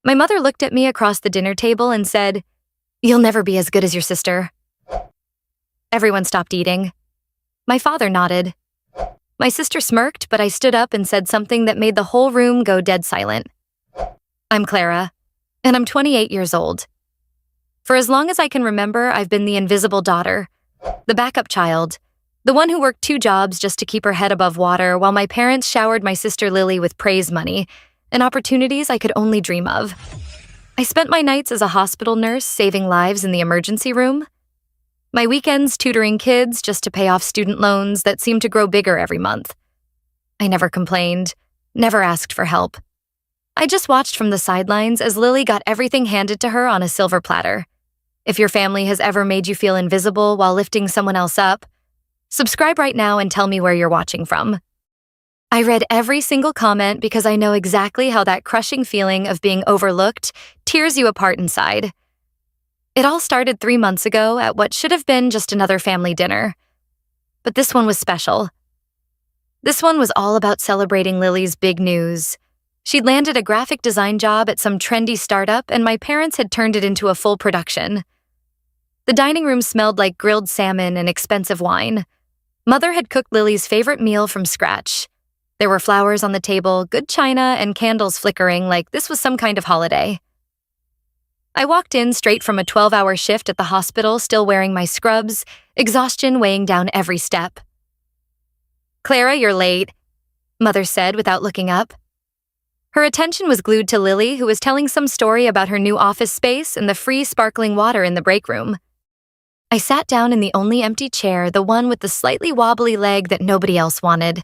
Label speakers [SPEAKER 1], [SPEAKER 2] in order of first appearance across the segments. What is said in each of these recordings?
[SPEAKER 1] My mother looked at me across the dinner table and said, "You'll never be as good as your sister." Everyone stopped eating. My father nodded. My sister smirked, but I stood up and said something that made the whole room go dead silent. "I'm Clara, and I'm 28 years old. For as long as I can remember, I've been the invisible daughter, the backup child, the one who worked 2 jobs just to keep her head above water while my parents showered my sister Lily with praise money and opportunities I could only dream of. I spent my nights as a hospital nurse saving lives in the emergency room, my weekends tutoring kids just to pay off student loans that seemed to grow bigger every month. I never complained, never asked for help. I just watched from the sidelines as Lily got everything handed to her on a silver platter. If your family has ever made you feel invisible while lifting someone else up, subscribe right now and tell me where you're watching from. I read every single comment because I know exactly how that crushing feeling of being overlooked tears you apart inside. It all started 3 months ago at what should have been just another family dinner. But this one was special. This one was all about celebrating Lily's big news. She'd landed a graphic design job at some trendy startup, and my parents had turned it into a full production. The dining room smelled like grilled salmon and expensive wine. Mother had cooked Lily's favorite meal from scratch. There were flowers on the table, good china, and candles flickering like this was some kind of holiday. I walked in straight from a 12-hour shift at the hospital, still wearing my scrubs, exhaustion weighing down every step. "Clara, you're late," Mother said without looking up. Her attention was glued to Lily, who was telling some story about her new office space and the free sparkling water in the break room. I sat down in the only empty chair, the one with the slightly wobbly leg that nobody else wanted.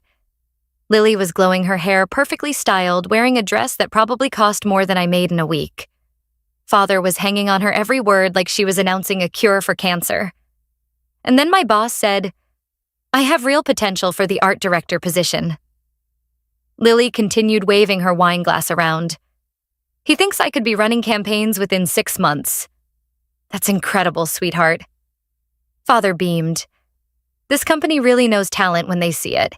[SPEAKER 1] Lily was glowing her hair perfectly styled, wearing a dress that probably cost more than I made in a week. Father was hanging on her every word like she was announcing a cure for cancer. And then my boss said, "I have real potential for the art director position." Lily continued waving her wine glass around. "He thinks I could be running campaigns within 6 months." "That's incredible, sweetheart." Father beamed. "This company really knows talent when they see it."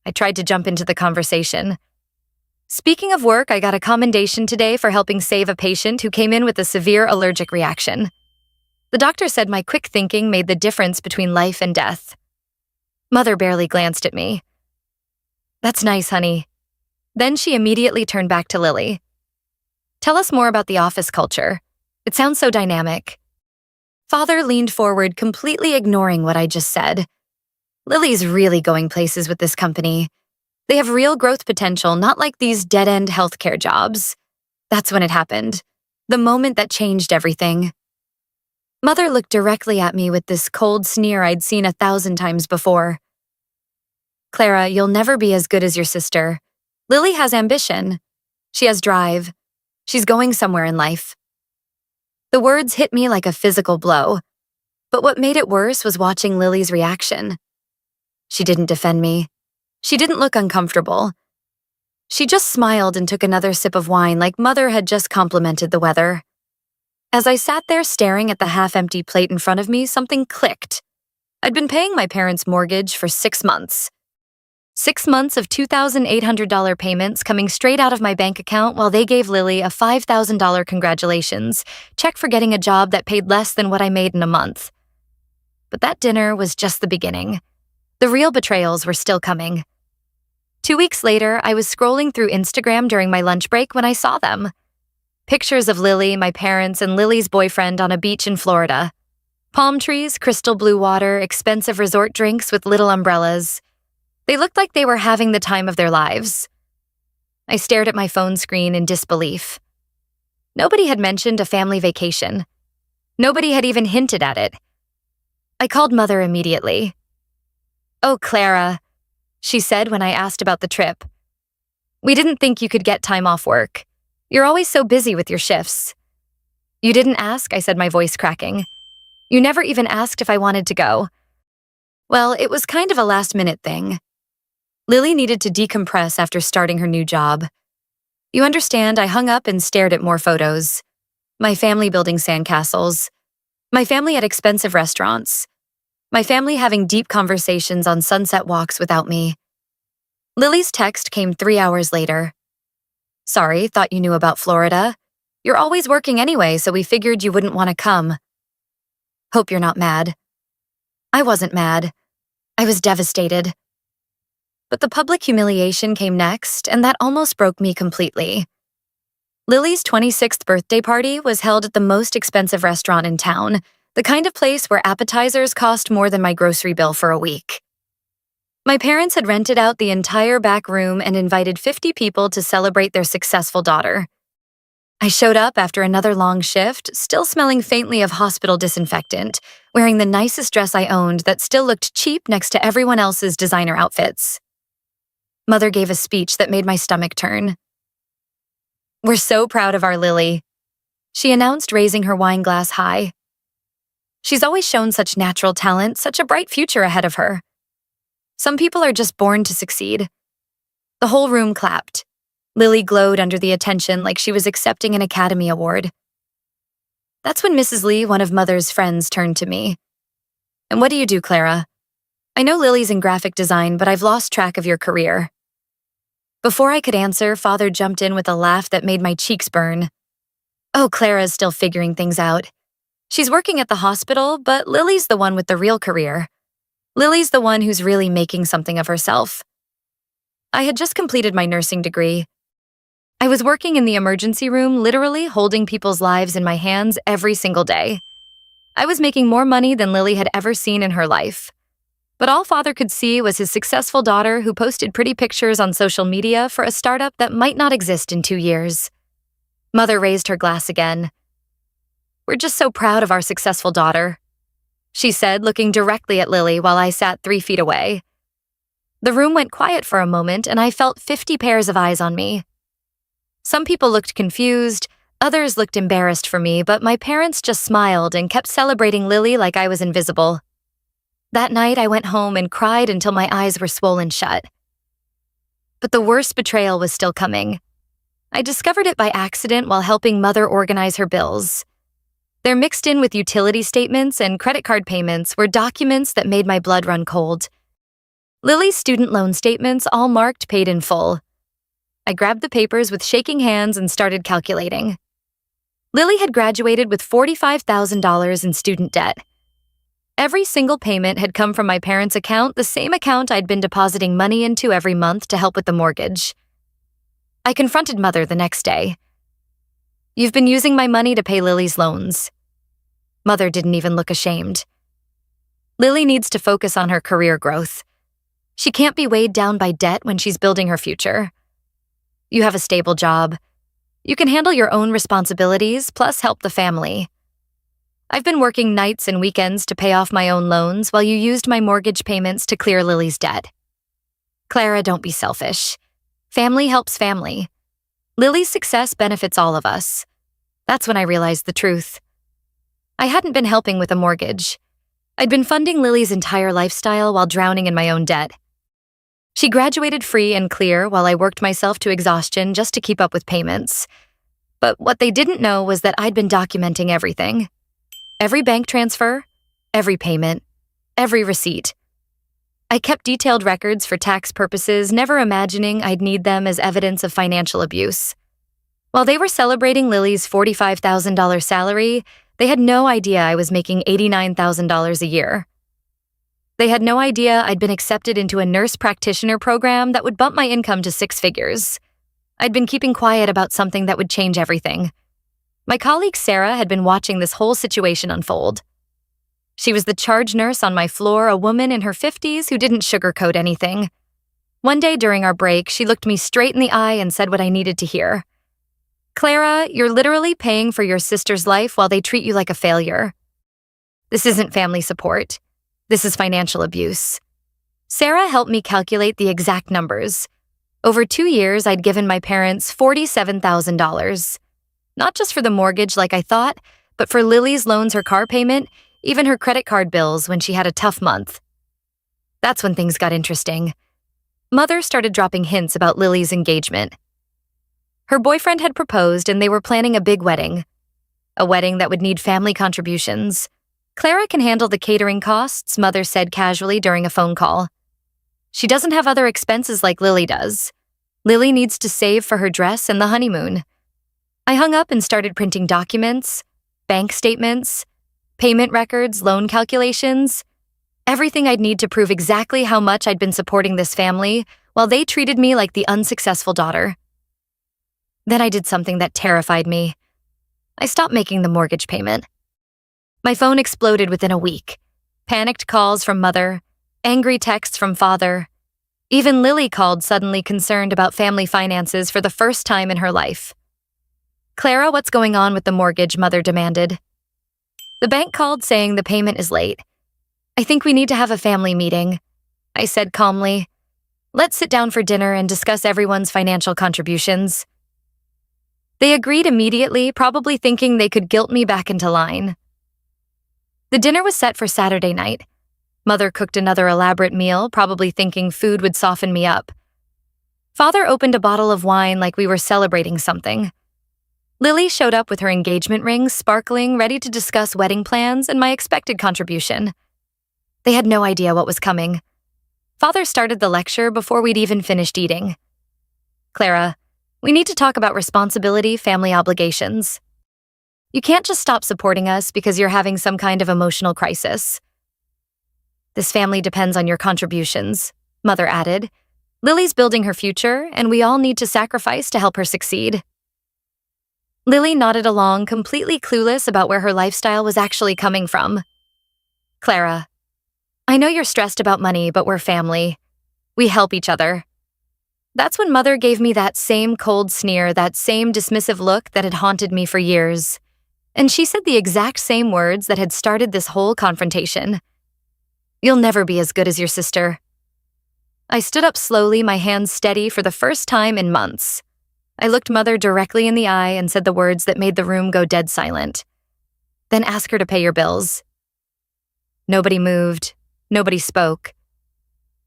[SPEAKER 1] I tried to jump into the conversation. "Speaking of work, I got a commendation today for helping save a patient who came in with a severe allergic reaction. The doctor said my quick thinking made the difference between life and death." Mother barely glanced at me. "That's nice, honey." Then she immediately turned back to Lily. "Tell us more about the office culture. It sounds so dynamic." Father leaned forward, completely ignoring what I just said. "Lily's really going places with this company. They have real growth potential, not like these dead-end healthcare jobs." That's when it happened. The moment that changed everything. Mother looked directly at me with this cold sneer I'd seen 1,000 times before. "Clara, you'll never be as good as your sister. Lily has ambition. She has drive. She's going somewhere in life." The words hit me like a physical blow. But what made it worse was watching Lily's reaction. She didn't defend me. She didn't look uncomfortable. She just smiled and took another sip of wine like Mother had just complimented the weather. As I sat there staring at the half-empty plate in front of me, something clicked. I'd been paying my parents' mortgage for 6 months. 6 months of $2,800 payments coming straight out of my bank account while they gave Lily a $5,000 congratulations check for getting a job that paid less than what I made in a month. But that dinner was just the beginning. The real betrayals were still coming. 2 weeks later, I was scrolling through Instagram during my lunch break when I saw them. Pictures of Lily, my parents, and Lily's boyfriend on a beach in Florida. Palm trees, crystal blue water, expensive resort drinks with little umbrellas. They looked like they were having the time of their lives. I stared at my phone screen in disbelief. Nobody had mentioned a family vacation. Nobody had even hinted at it. I called Mother immediately. "Oh, Clara," she said when I asked about the trip. "We didn't think you could get time off work. You're always so busy with your shifts." "You didn't ask," I said, my voice cracking. "You never even asked if I wanted to go." Well, it was kind of a last-minute thing. Lily needed to decompress after starting her new job. You understand, I hung up and stared at more photos. My family building sandcastles. My family at expensive restaurants. My family having deep conversations on sunset walks without me. Lily's text came 3 hours later. Sorry, thought you knew about Florida. You're always working anyway, so we figured you wouldn't want to come. Hope you're not mad. I wasn't mad. I was devastated. But the public humiliation came next, and that almost broke me completely. Lily's 26th birthday party was held at the most expensive restaurant in town, the kind of place where appetizers cost more than my grocery bill for a week. My parents had rented out the entire back room and invited 50 people to celebrate their successful daughter. I showed up after another long shift, still smelling faintly of hospital disinfectant, wearing the nicest dress I owned that still looked cheap next to everyone else's designer outfits. Mother gave a speech that made my stomach turn. "We're so proud of our Lily," she announced, raising her wine glass high. "She's always shown such natural talent, such a bright future ahead of her. Some people are just born to succeed." The whole room clapped. Lily glowed under the attention like she was accepting an Academy Award. That's when Mrs. Lee, one of Mother's friends, turned to me. "And what do you do, Clara? I know Lily's in graphic design, but I've lost track of your career." Before I could answer, Father jumped in with a laugh that made my cheeks burn. "Oh, Clara's still figuring things out. She's working at the hospital, but Lily's the one with the real career. Lily's the one who's really making something of herself." I had just completed my nursing degree. I was working in the emergency room, literally holding people's lives in my hands every single day. I was making more money than Lily had ever seen in her life. But all Father could see was his successful daughter who posted pretty pictures on social media for a startup that might not exist in 2 years. Mother raised her glass again. "We're just so proud of our successful daughter," she said, looking directly at Lily while I sat 3 feet away. The room went quiet for a moment, and I felt 50 pairs of eyes on me. Some people looked confused, others looked embarrassed for me, but my parents just smiled and kept celebrating Lily like I was invisible. That night, I went home and cried until my eyes were swollen shut. But the worst betrayal was still coming. I discovered it by accident while helping Mother organize her bills. They're mixed in with utility statements and credit card payments were documents that made my blood run cold. Lily's student loan statements, all marked paid in full. I grabbed the papers with shaking hands and started calculating. Lily had graduated with $45,000 in student debt. Every single payment had come from my parents' account, the same account I'd been depositing money into every month to help with the mortgage. I confronted Mother the next day. "You've been using my money to pay Lily's loans." Mother didn't even look ashamed. "Lily needs to focus on her career growth. She can't be weighed down by debt when she's building her future. You have a stable job. You can handle your own responsibilities, plus help the family. I've been working nights and weekends to pay off my own loans while you used my mortgage payments to clear Lily's debt. Clara, don't be selfish. Family helps family. Lily's success benefits all of us." That's when I realized the truth. I hadn't been helping with a mortgage. I'd been funding Lily's entire lifestyle while drowning in my own debt. She graduated free and clear while I worked myself to exhaustion just to keep up with payments. But what they didn't know was that I'd been documenting everything. Every bank transfer, every payment, every receipt. I kept detailed records for tax purposes, never imagining I'd need them as evidence of financial abuse. While they were celebrating Lily's $45,000 salary, they had no idea I was making $89,000 a year. They had no idea I'd been accepted into a nurse practitioner program that would bump my income to 6 figures. I'd been keeping quiet about something that would change everything. My colleague Sarah had been watching this whole situation unfold. She was the charge nurse on my floor, a woman in her 50s who didn't sugarcoat anything. One day during our break, she looked me straight in the eye and said what I needed to hear. "Clara, you're literally paying for your sister's life while they treat you like a failure. This isn't family support. This is financial abuse." Sarah helped me calculate the exact numbers. Over 2 years, I'd given my parents $47,000. Not just for the mortgage like I thought, but for Lily's loans, her car payment, even her credit card bills when she had a tough month. That's when things got interesting. Mother started dropping hints about Lily's engagement. Her boyfriend had proposed and they were planning a big wedding. A wedding that would need family contributions. "Clara can handle the catering costs," Mother said casually during a phone call. "She doesn't have other expenses like Lily does. Lily needs to save for her dress and the honeymoon. I hung up and started printing documents, bank statements, payment records, loan calculations, everything I'd need to prove exactly how much I'd been supporting this family while they treated me like the unsuccessful daughter. Then I did something that terrified me. I stopped making the mortgage payment. My phone exploded within a week. Panicked calls from mother, angry texts from father. Even Lily called suddenly concerned about family finances for the first time in her life. "Clara, what's going on with the mortgage?" mother demanded. The bank called saying the payment is late. "I think we need to have a family meeting," I said calmly. "Let's sit down for dinner and discuss everyone's financial contributions." They agreed immediately, probably thinking they could guilt me back into line. The dinner was set for Saturday night. Mother cooked another elaborate meal, probably thinking food would soften me up. Father opened a bottle of wine like we were celebrating something. Lily showed up with her engagement ring sparkling, ready to discuss wedding plans and my expected contribution. They had no idea what was coming. Father started the lecture before we'd even finished eating. "Clara, we need to talk about responsibility, family obligations. You can't just stop supporting us because you're having some kind of emotional crisis. This family depends on your contributions," Mother added. "Lily's building her future, and we all need to sacrifice to help her succeed." Lily nodded along, completely clueless about where her lifestyle was actually coming from. "Clara, I know you're stressed about money, but we're family. We help each other." That's when Mother gave me that same cold sneer, that same dismissive look that had haunted me for years. And she said the exact same words that had started this whole confrontation. "You'll never be as good as your sister." I stood up slowly, my hands steady for the first time in months. I looked Mother directly in the eye and said the words that made the room go dead silent. "Then ask her to pay your bills." Nobody moved. Nobody spoke.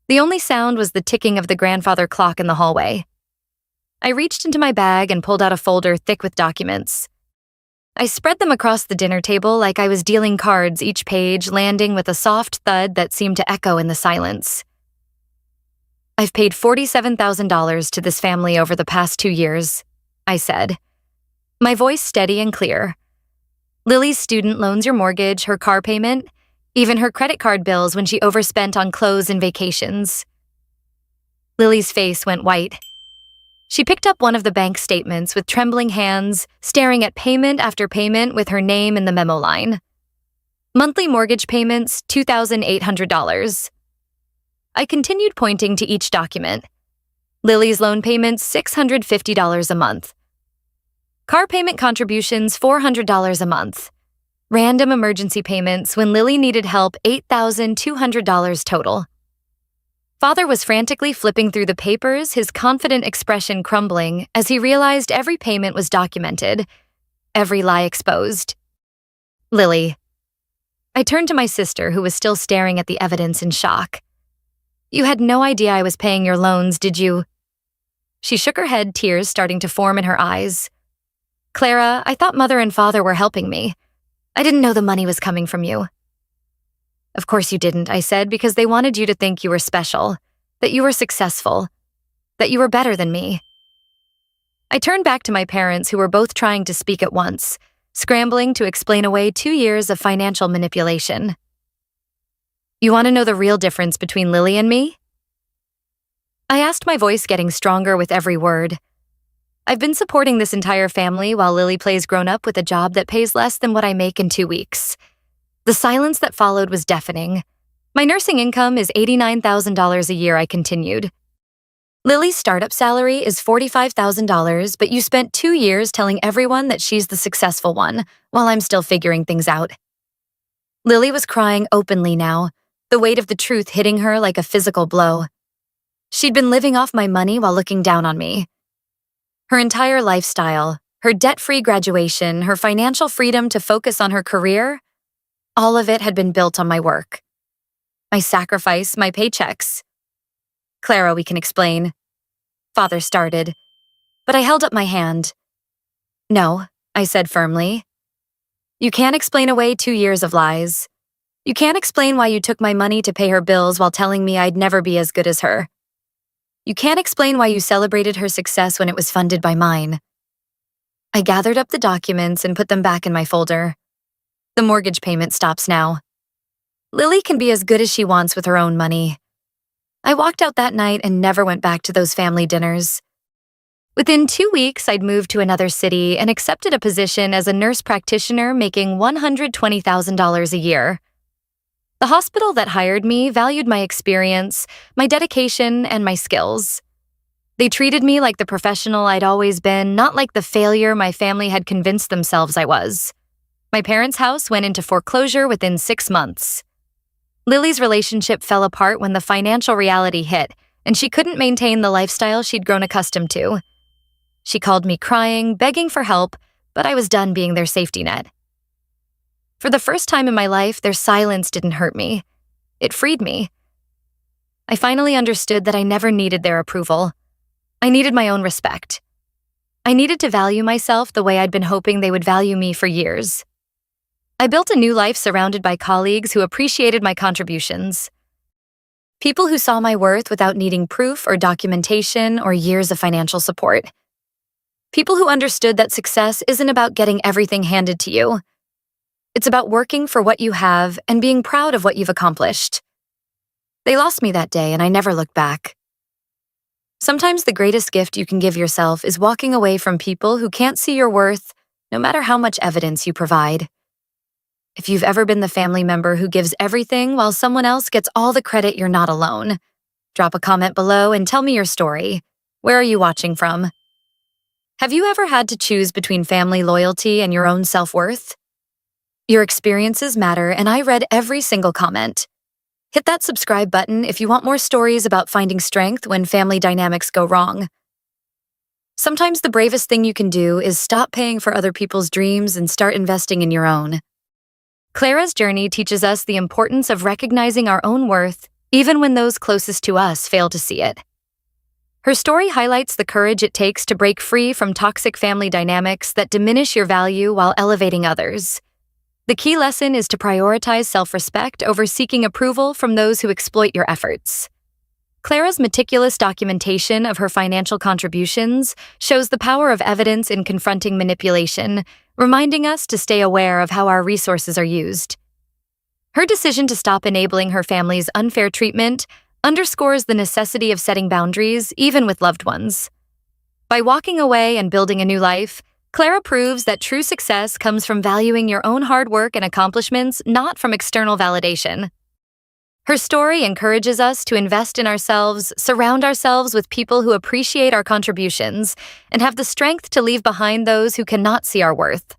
[SPEAKER 1] The only sound was the ticking of the grandfather clock in the hallway. I reached into my bag and pulled out a folder thick with documents. I spread them across the dinner table like I was dealing cards, each page landing with a soft thud that seemed to echo in the silence. "I've paid $47,000 to this family over the past 2 years, I said, my voice steady and clear. "Lily's student loans, your mortgage, her car payment, even her credit card bills when she overspent on clothes and vacations." Lily's face went white. She picked up one of the bank statements with trembling hands, staring at payment after payment with her name in the memo line. "Monthly mortgage payments, $2,800. I continued pointing to each document. Lily's loan payments, $650 a month. Car payment contributions, $400 a month. Random emergency payments when Lily needed help, $8,200 total." Father was frantically flipping through the papers, his confident expression crumbling as he realized every payment was documented, every lie exposed. "Lily." I turned to my sister, who was still staring at the evidence in shock. "You had no idea I was paying your loans, did you?" She shook her head, tears starting to form in her eyes. "Clara, I thought Mother and Father were helping me. I didn't know the money was coming from you." "Of course you didn't," I said, "because they wanted you to think you were special, that you were successful, that you were better than me." I turned back to my parents, who were both trying to speak at once, scrambling to explain away 2 years of financial manipulation. "You want to know the real difference between Lily and me?" I asked, my voice getting stronger with every word. "I've been supporting this entire family while Lily plays grown-up with a job that pays less than what I make in 2 weeks. The silence that followed was deafening. "My nursing income is $89,000 a year," I continued. "Lily's startup salary is $45,000, but you spent 2 years telling everyone that she's the successful one, while I'm still figuring things out." Lily was crying openly now, the weight of the truth hitting her like a physical blow. She'd been living off my money while looking down on me. Her entire lifestyle, her debt-free graduation, her financial freedom to focus on her career, all of it had been built on my work. My sacrifice, my paychecks. "Clara, we can explain," Father started, but I held up my hand. "No," I said firmly. "You can't explain away 2 years of lies. You can't explain why you took my money to pay her bills while telling me I'd never be as good as her." You can't explain why you celebrated her success when it was funded by mine. I gathered up the documents and put them back in my folder. The mortgage payment stops now. Lily can be as good as she wants with her own money. I walked out that night and never went back to those family dinners. Within 2 weeks, I'd moved to another city and accepted a position as a nurse practitioner making $120,000 a year. The hospital that hired me valued my experience, my dedication, and my skills. They treated me like the professional I'd always been, not like the failure my family had convinced themselves I was. My parents' house went into foreclosure within 6 months. Lily's relationship fell apart when the financial reality hit, and she couldn't maintain the lifestyle she'd grown accustomed to. She called me crying, begging for help, but I was done being their safety net. For the first time in my life, their silence didn't hurt me. It freed me. I finally understood that I never needed their approval. I needed my own respect. I needed to value myself the way I'd been hoping they would value me for years. I built a new life surrounded by colleagues who appreciated my contributions. People who saw my worth without needing proof or documentation or years of financial support. People who understood that success isn't about getting everything handed to you. It's about working for what you have and being proud of what you've accomplished. They lost me that day, and I never looked back. Sometimes the greatest gift you can give yourself is walking away from people who can't see your worth, no matter how much evidence you provide. If you've ever been the family member who gives everything while someone else gets all the credit, you're not alone. Drop a comment below and tell me your story. Where are you watching from? Have you ever had to choose between family loyalty and your own self-worth? Your experiences matter, and I read every single comment. Hit that subscribe button if you want more stories about finding strength when family dynamics go wrong. Sometimes the bravest thing you can do is stop paying for other people's dreams and start investing in your own. Clara's journey teaches us the importance of recognizing our own worth, even when those closest to us fail to see it. Her story highlights the courage it takes to break free from toxic family dynamics that diminish your value while elevating others. The key lesson is to prioritize self-respect over seeking approval from those who exploit your efforts. Clara's meticulous documentation of her financial contributions shows the power of evidence in confronting manipulation, reminding us to stay aware of how our resources are used. Her decision to stop enabling her family's unfair treatment underscores the necessity of setting boundaries, even with loved ones. By walking away and building a new life, Clara proves that true success comes from valuing your own hard work and accomplishments, not from external validation. Her story encourages us to invest in ourselves, surround ourselves with people who appreciate our contributions, and have the strength to leave behind those who cannot see our worth.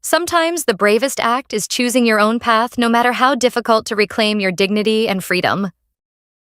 [SPEAKER 1] Sometimes the bravest act is choosing your own path, no matter how difficult to reclaim your dignity and freedom.